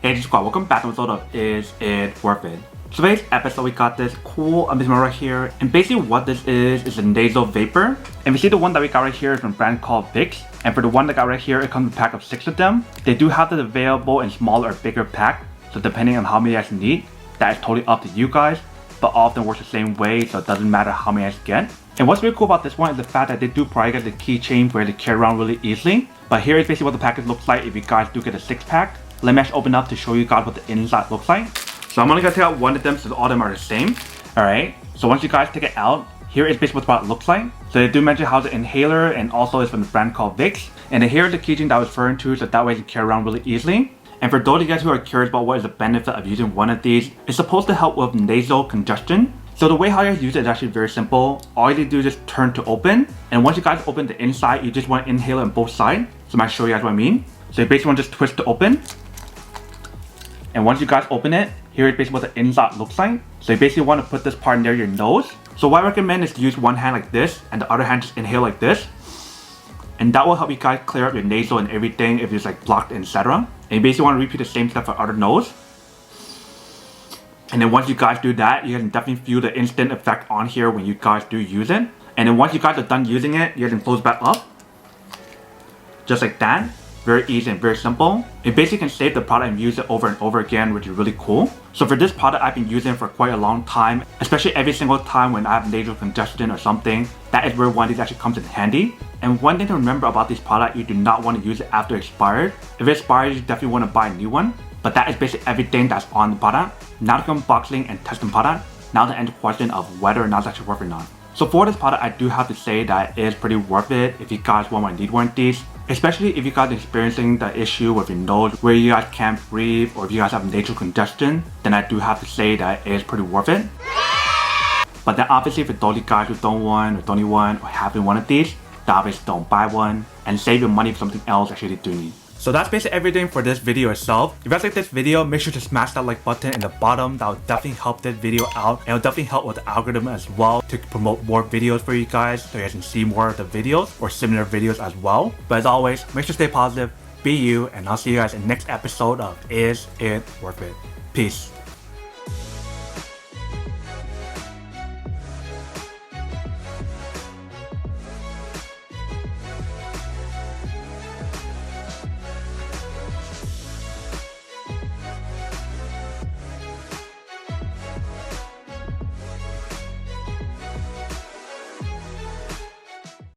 Hey Squad, welcome back to an episode of Is It Worth It? So today's episode we got this cool amazing right here, and basically what this is a nasal vapor. And we see the one that we got right here is from a brand called Vicks, and for the one that got right here it comes in a pack of 6 of them. They do have this available in smaller or bigger pack, so depending on how many you guys need, that is totally up to you guys, but all of them works the same way, so it doesn't matter how many you guys get. And what's really cool about this one is the fact that they do provide you guys the keychain for you to carry around really easily. But here is basically what the package looks like if you guys do get a 6-pack. Let me actually open up to show you guys what the inside looks like. So I'm only gonna take out one of them since all of them are the same. Alright, so once you guys take it out, here is basically what the product looks like. So they do mention how the inhaler and also it's from the brand called Vicks. And then here is the keychain that I was referring to, so that way you can carry around really easily. And for those of you guys who are curious about what is the benefit of using one of these, it's supposed to help with nasal congestion. So the way how you guys use it is actually very simple. All you need to do is just turn to open. And once you guys open the inside, you just want to inhale on both sides. So I'm going to show you guys what I mean. So you basically want to just twist to open. And once you guys open it, here is basically what the inside looks like. So you basically want to put this part near your nose. So what I recommend is to use one hand like this and the other hand just inhale like this. And that will help you guys clear up your nasal and everything if it's like blocked, etc. And you basically want to repeat the same step for other nose. And then once you guys do that, you can definitely feel the instant effect on here when you guys do use it. And then once you guys are done using it, you guys can close back up. Just like that. Very easy and very simple. You basically can save the product and use it over and over again, which is really cool. So for this product, I've been using it for quite a long time, especially every single time when I have nasal congestion or something. That is where one of these actually comes in handy. And one thing to remember about this product, you do not want to use it after expired. If it expires, you definitely want to buy a new one. But that is basically everything that's on the product. Now to unboxing and testing product, now to end the question of whether or not it's actually worth it or not. So for this product, I do have to say that it is pretty worth it if you guys want to need one of these. Especially if you guys are experiencing the issue with your nose where you guys can't breathe, or if you guys have nasal congestion, then I do have to say that it is pretty worth it. But then obviously for those of you guys who don't want or don't need one or haven't one of these, then obviously don't buy one and save your money for something else that you actually do need. So that's basically everything for this video itself. If you guys like this video, make sure to smash that like button in the bottom. That will definitely help this video out, and it will definitely help with the algorithm as well to promote more videos for you guys, so you guys can see more of the videos or similar videos as well. But as always, make sure to stay positive, be you, and I'll see you guys in the next episode of Is It Worth It? Peace.